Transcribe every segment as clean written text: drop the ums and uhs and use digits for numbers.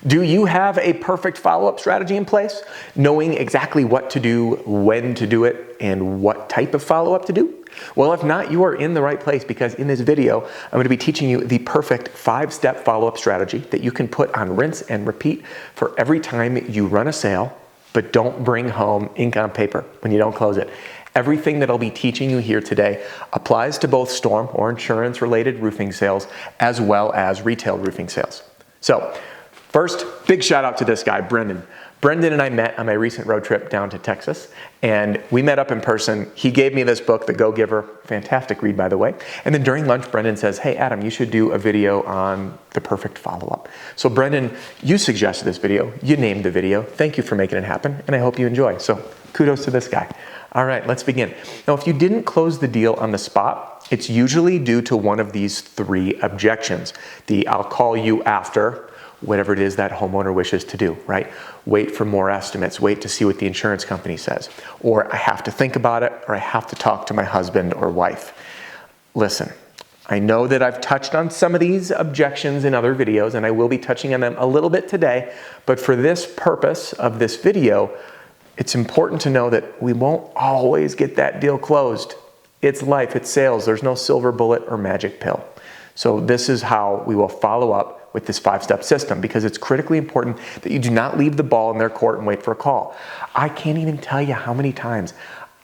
Do you have a perfect follow-up strategy in place, knowing exactly what to do, when to do it, and what type of follow-up to do? Well, if not, you are in the right place, because in this video, I'm going to be teaching you the perfect 5-step follow-up strategy that you can put on rinse and repeat for every time you run a sale, but don't bring home ink on paper when you don't close it. Everything that I'll be teaching you here today applies to both storm or insurance-related roofing sales, as well as retail roofing sales. So, first, big shout out to this guy, Brendan. Brendan and I met on my recent road trip down to Texas, and we met up in person. He gave me this book, The Go-Giver, fantastic read, by the way. And then during lunch, Brendan says, hey, Adam, you should do a video on the perfect follow-up. So Brendan, you suggested this video, you named the video. Thank you for making it happen, and I hope you enjoy. So kudos to this guy. All right, let's begin. Now, if you didn't close the deal on the spot, it's usually due to one of these 3 objections. The I'll call you after, whatever it is that homeowner wishes to do, right? Wait for more estimates, wait to see what the insurance company says, or I have to think about it, or I have to talk to my husband or wife. Listen, I know that I've touched on some of these objections in other videos, and I will be touching on them a little bit today, but for this purpose of this video, it's important to know that we won't always get that deal closed. It's life, it's sales. There's no silver bullet or magic pill. So this is how we will follow up with this 5-step system, because it's critically important that you do not leave the ball in their court and wait for a call. I can't even tell you how many times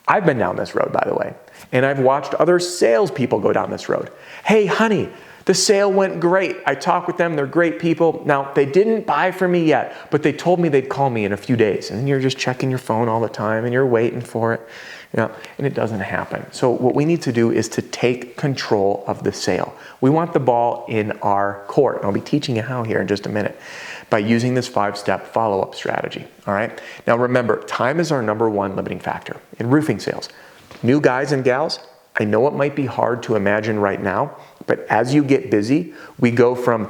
I've been down this road, by the way, and I've watched other salespeople go down this road. Hey, honey, the sale went great. I talked with them. They're great people. Now, they didn't buy from me yet, but they told me they'd call me in a few days. And you're just checking your phone all the time, and you're waiting for it, and it doesn't happen. So what we need to do is to take control of the sale. We want the ball in our court. And I'll be teaching you how here in just a minute by using this 5-step follow-up strategy. All right. Now, remember, time is our #1 limiting factor in roofing sales. New guys and gals, I know it might be hard to imagine right now, but as you get busy, we go from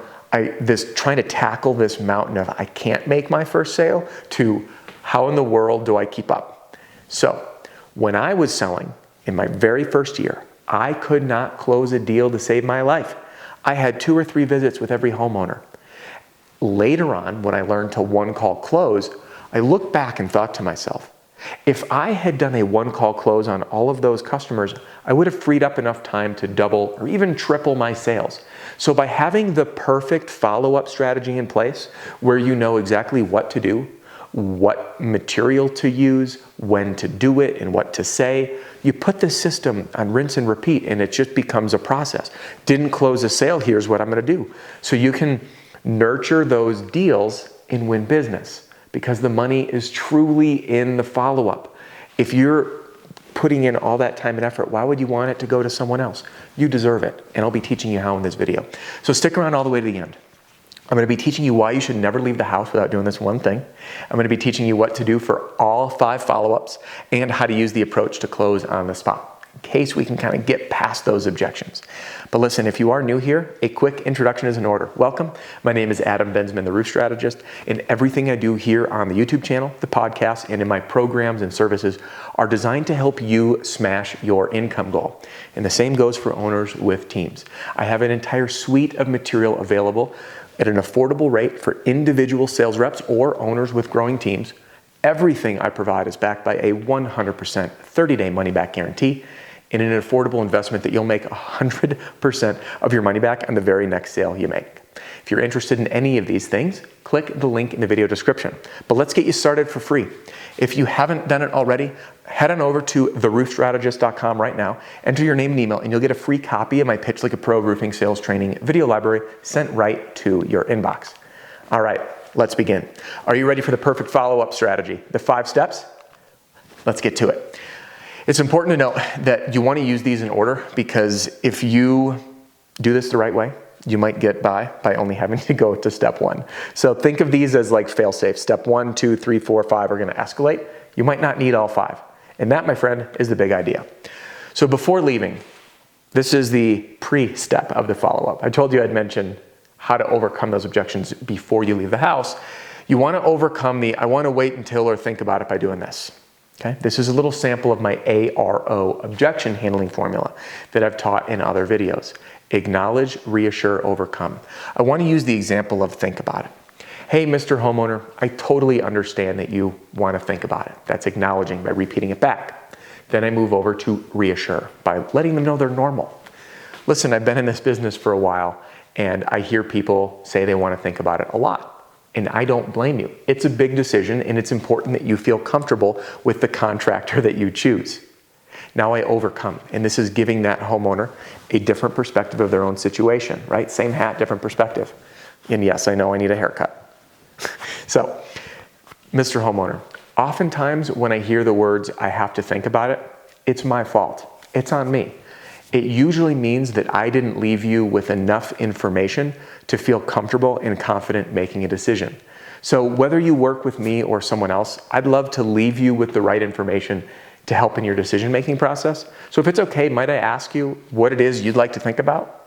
trying to tackle this mountain of I can't make my first sale to how in the world do I keep up? So when I was selling in my very first year, I could not close a deal to save my life. I had 2 or 3 visits with every homeowner. Later on, when I learned to 1-call close, I looked back and thought to myself, if I had done a 1-call close on all of those customers, I would have freed up enough time to double or even triple my sales. So by having the perfect follow-up strategy in place, where you know exactly what to do, what material to use, when to do it, and what to say, you put the system on rinse and repeat, and it just becomes a process. Didn't close a sale, here's what I'm going to do. So you can nurture those deals and win business, because the money is truly in the follow-up. If you're putting in all that time and effort, why would you want it to go to someone else? You deserve it, and I'll be teaching you how in this video. So stick around all the way to the end. I'm going to be teaching you why you should never leave the house without doing this one thing. I'm going to be teaching you what to do for all 5 follow-ups and how to use the approach to close on the spot, in case we can kind of get past those objections. But listen, if you are new here, a quick introduction is in order. Welcome. My name is Adam Bensman, the Roof Strategist, and everything I do here on the YouTube channel, the podcast, and in my programs and services are designed to help you smash your income goal. And the same goes for owners with teams. I have an entire suite of material available at an affordable rate for individual sales reps or owners with growing teams. Everything I provide is backed by a 100% 30-day money-back guarantee and an affordable investment that you'll make 100% of your money back on the very next sale you make. If you're interested in any of these things, click the link in the video description. But let's get you started for free. If you haven't done it already, head on over to theroofstrategist.com right now, enter your name and email, and you'll get a free copy of my Pitch Like a Pro Roofing Sales Training video library sent right to your inbox. All right, let's begin. Are you ready for the perfect follow-up strategy? The 5 steps? Let's get to it. It's important to note that you want to use these in order, because if you do this the right way, you might get by only having to go to step 1. So think of these as like fail-safe. Step 1, 2, 3, 4, 5 are going to escalate. You might not need all 5. And that, my friend, is the big idea. So before leaving, this is the pre-step of the follow-up. I told you I'd mention how to overcome those objections before you leave the house. You want to overcome the I want to wait until or think about it by doing this. Okay? This is a little sample of my ARO, objection handling formula, that I've taught in other videos. Acknowledge, reassure, overcome. I want to use the example of think about it. Hey, Mr. Homeowner, I totally understand that you want to think about it. That's acknowledging by repeating it back. Then I move over to reassure by letting them know they're normal. Listen, I've been in this business for a while and I hear people say they want to think about it a lot. And I don't blame you. It's a big decision and it's important that you feel comfortable with the contractor that you choose. Now I overcome, and this is giving that homeowner a different perspective of their own situation, right? Same hat, different perspective. And yes, I know I need a haircut. So, Mr. Homeowner, oftentimes when I hear the words, I have to think about it, it's my fault. It's on me. It usually means that I didn't leave you with enough information to feel comfortable and confident making a decision. So whether you work with me or someone else, I'd love to leave you with the right information to help in your decision-making process. So if it's okay, might I ask you what it is you'd like to think about?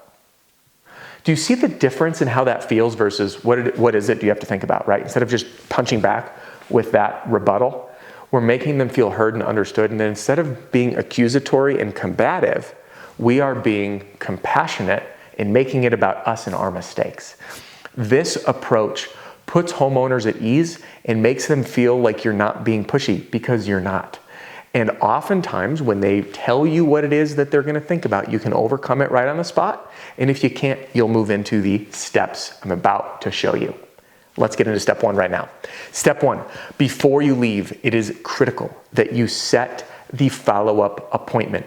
Do you see the difference in how that feels versus what is it you have to think about, right? Instead of just punching back with that rebuttal, we're making them feel heard and understood. And then instead of being accusatory and combative, we are being compassionate and making it about us and our mistakes. This approach puts homeowners at ease and makes them feel like you're not being pushy, because you're not. And oftentimes when they tell you what it is that they're going to think about, you can overcome it right on the spot. And if you can't, you'll move into the steps I'm about to show you. Let's get into step 1 right now. Step 1, before you leave, it is critical that you set the follow-up appointment.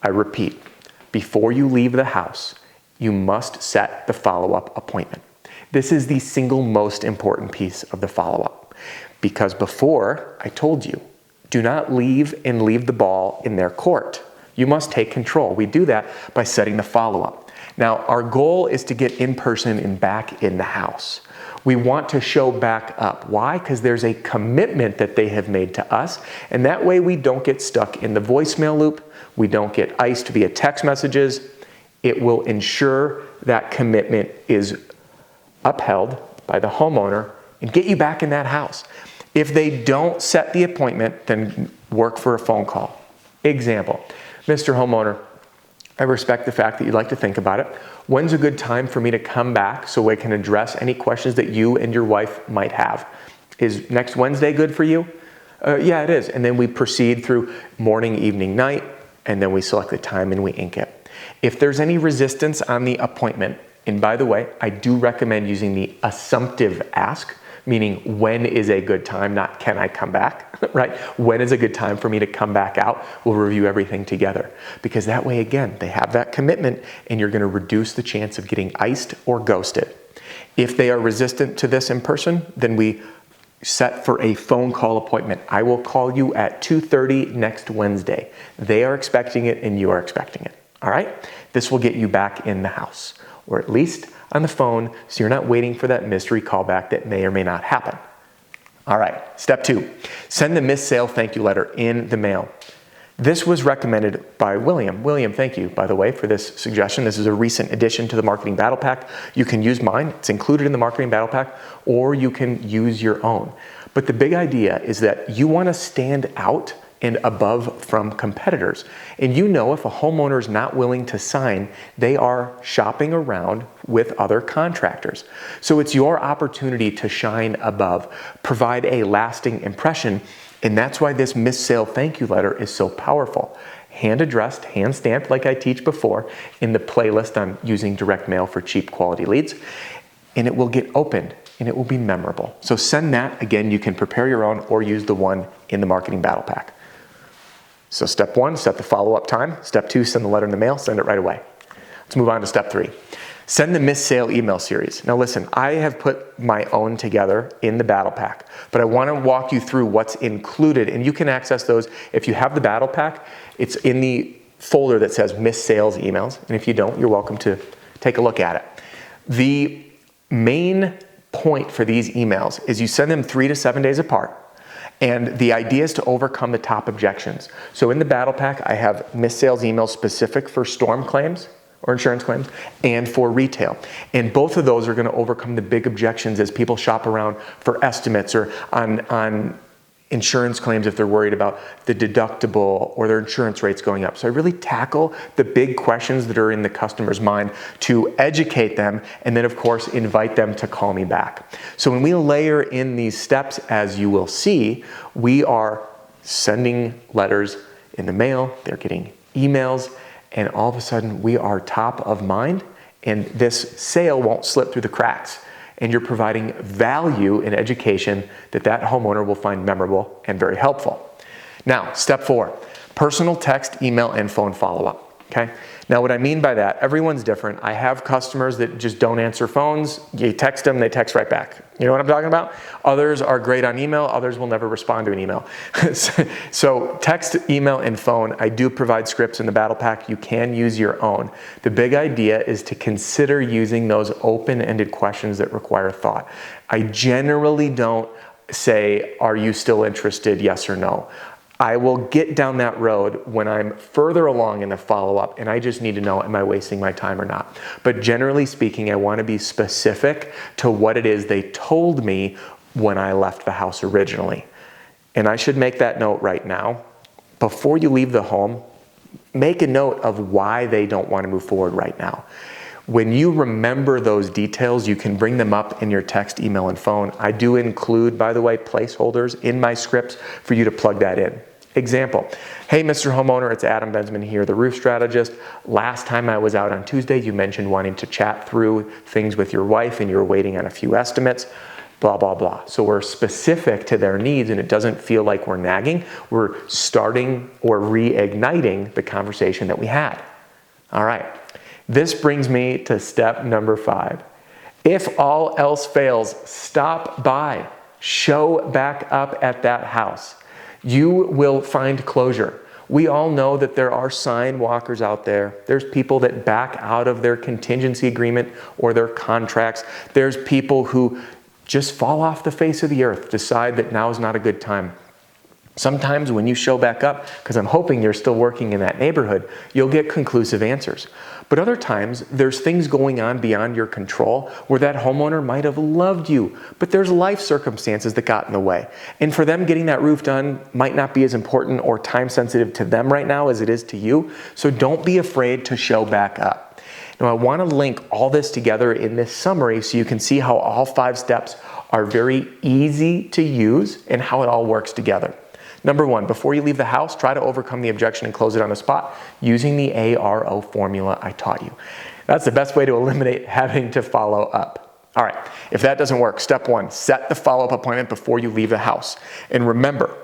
I repeat, before you leave the house, you must set the follow-up appointment. This is the single most important piece of the follow-up, because before, I told you, do not leave the ball in their court. You must take control. We do that by setting the follow-up. Now, our goal is to get in person and back in the house. We want to show back up. Why? Because there's a commitment that they have made to us, and that way we don't get stuck in the voicemail loop. We don't get iced via text messages. It will ensure that commitment is upheld by the homeowner and get you back in that house. If they don't set the appointment, then work for a phone call. Example, Mr. Homeowner, I respect the fact that you'd like to think about it. When's a good time for me to come back so I can address any questions that you and your wife might have? Is next Wednesday good for you? Yeah, it is. And then we proceed through morning, evening, night, and then we select the time and we ink it. If there's any resistance on the appointment, and by the way, I do recommend using the assumptive ask, meaning when is a good time, not can I come back, right? When is a good time for me to come back out? We'll review everything together. Because that way, again, they have that commitment and you're gonna reduce the chance of getting iced or ghosted. If they are resistant to this in person, then we set for a phone call appointment. I will call you at 2:30 next Wednesday. They are expecting it and you are expecting it, all right? This will get you back in the house, or at least on the phone, so you're not waiting for that mystery callback that may or may not happen. All right, step 2, send the missed sale thank you letter in the mail. This was recommended by William. William, thank you, by the way, for this suggestion. This is a recent addition to the Marketing Battle Pack. You can use mine. It's included in the Marketing Battle Pack, or you can use your own. But the big idea is that you want to stand out and above from competitors. And you know if a homeowner is not willing to sign, they are shopping around with other contractors. So it's your opportunity to shine above, provide a lasting impression, and that's why this missed sale thank you letter is so powerful. Hand addressed, hand stamped like I teach before in the playlist on using direct mail for cheap quality leads, and it will get opened and it will be memorable. So send that. Again, you can prepare your own or use the one in the Marketing Battle Pack. So step 1, set the follow-up time. Step 2, send the letter in the mail, send it right away. Let's move on to step 3. Send the missed sale email series. Now listen, I have put my own together in the Battle Pack, but I want to walk you through what's included, and you can access those. If you have the Battle Pack, it's in the folder that says missed sales emails, and if you don't, you're welcome to take a look at it. The main point for these emails is you send them 3 to 7 days apart. And the idea is to overcome the top objections. So in the Battle Pack, I have missed sales emails specific for storm claims or insurance claims and for retail. And both of those are going to overcome the big objections as people shop around for estimates or on insurance claims if they're worried about the deductible or their insurance rates going up. So I really tackle the big questions that are in the customer's mind to educate them, and then of course invite them to call me back. So when we layer in these steps, as you will see, we are sending letters in the mail, they're getting emails, and all of a sudden we are top of mind, and this sale won't slip through the cracks. And you're providing value in education that homeowner will find memorable and very helpful. Now, step 4, personal text, email, and phone follow-up, okay? Now, what I mean by that, everyone's different. I have customers that just don't answer phones. You text them, they text right back. You know what I'm talking about? Others are great on email. Others will never respond to an email. So text, email, and phone, I do provide scripts in the battle pack. You can use your own. The big idea is to consider using those open-ended questions that require thought. I generally don't say, are you still interested, yes or no? I will get down that road when I'm further along in the follow-up and I just need to know, am I wasting my time or not? But generally speaking, I want to be specific to what it is they told me when I left the house originally. And I should make that note right now. Before you leave the home, make a note of why they don't want to move forward right now. When you remember those details, you can bring them up in your text, email, and phone. I do include, by the way, placeholders in my scripts for you to plug that in. Example, hey, Mr. Homeowner, it's Adam Bensman here, the roof strategist. Last time I was out on Tuesday, you mentioned wanting to chat through things with your wife and you're waiting on a few estimates, blah, blah, blah. So we're specific to their needs and it doesn't feel like we're nagging. We're starting or reigniting the conversation that we had. All right. This brings me to step number 5. If all else fails, stop by. Show back up at that house. You will find closure. We all know that there are sign walkers out there. There's people that back out of their contingency agreement or their contracts. There's people who just fall off the face of the earth, decide that now is not a good time. Sometimes when you show back up, because I'm hoping you're still working in that neighborhood, you'll get conclusive answers. But other times, there's things going on beyond your control where that homeowner might have loved you, but there's life circumstances that got in the way. And for them, getting that roof done might not be as important or time sensitive to them right now as it is to you. So don't be afraid to show back up. Now, I want to link all this together in this summary so you can see how all 5 steps are very easy to use and how it all works together. Number 1, before you leave the house, try to overcome the objection and close it on the spot using the ARO formula I taught you. That's the best way to eliminate having to follow up. All right, if that doesn't work, step 1, set the follow-up appointment before you leave the house. And remember,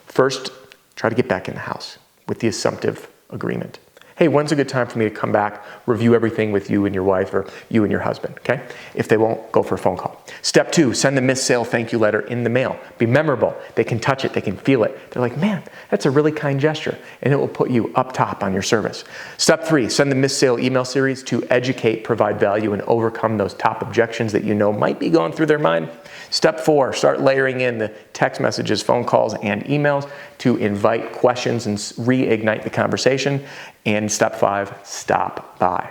first, try to get back in the house with the assumptive agreement. Hey, when's a good time for me to come back, review everything with you and your wife or you and your husband, okay? If they won't, go for a phone call. Step 2, send the missed sale thank you letter in the mail. Be memorable. They can touch it. They can feel it. They're like, man, that's a really kind gesture, and it will put you up top on your service. Step 3, send the missed sale email series to educate, provide value, and overcome those top objections that you know might be going through their mind. Step 4, start layering in the text messages, phone calls, and emails to invite questions and reignite the conversation. And step 5, stop by.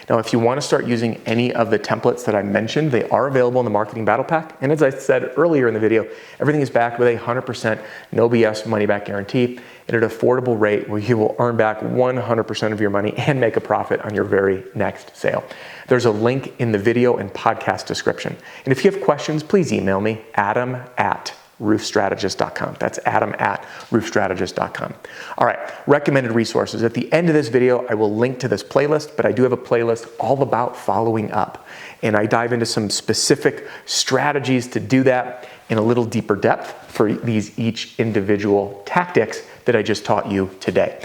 Now, if you want to start using any of the templates that I mentioned, they are available in the Marketing Battle Pack. And as I said earlier in the video, everything is backed with a 100% no BS money back guarantee at an affordable rate where you will earn back 100% of your money and make a profit on your very next sale. There's a link in the video and podcast description. And if you have questions, please email me, adam@roofstrategist.com. That's adam@roofstrategist.com. All right, recommended resources. At the end of this video, I will link to this playlist, but I do have a playlist all about following up. And I dive into some specific strategies to do that in a little deeper depth for each individual tactics that I just taught you today.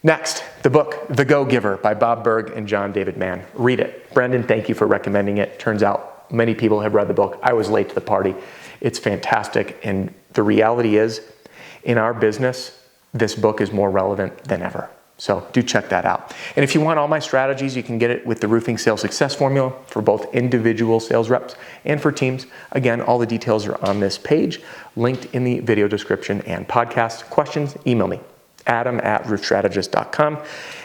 Next, the book, The Go-Giver by Bob Burg and John David Mann. Read it. Brendan, thank you for recommending it. Turns out many people have read the book. I was late to the party. It's fantastic. And the reality is, in our business, this book is more relevant than ever. So do check that out. And if you want all my strategies, you can get it with the Roofing Sales Success Formula for both individual sales reps and for teams. Again, all the details are on this page, linked in the video description and podcast. Questions, email me, adam@roofstrategist.com.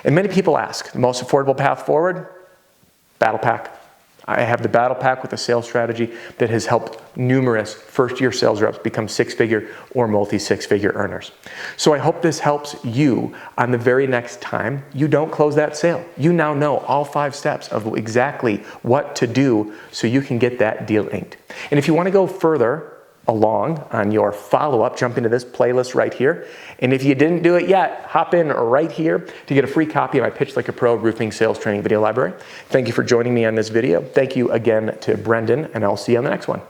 And many people ask, the most affordable path forward? Battle Pack. I have the battle pack with a sales strategy that has helped numerous first-year sales reps become six-figure or multi-six-figure earners. So I hope this helps you on the very next time you don't close that sale. You now know all 5 steps of exactly what to do so you can get that deal inked. And if you want to go further along on your follow-up, jump into this playlist right here. And if you didn't do it yet, hop in right here to get a free copy of my Pitch Like a Pro Roofing Sales Training Video Library. Thank you for joining me on this video. Thank you again to Brendan, and I'll see you on the next one.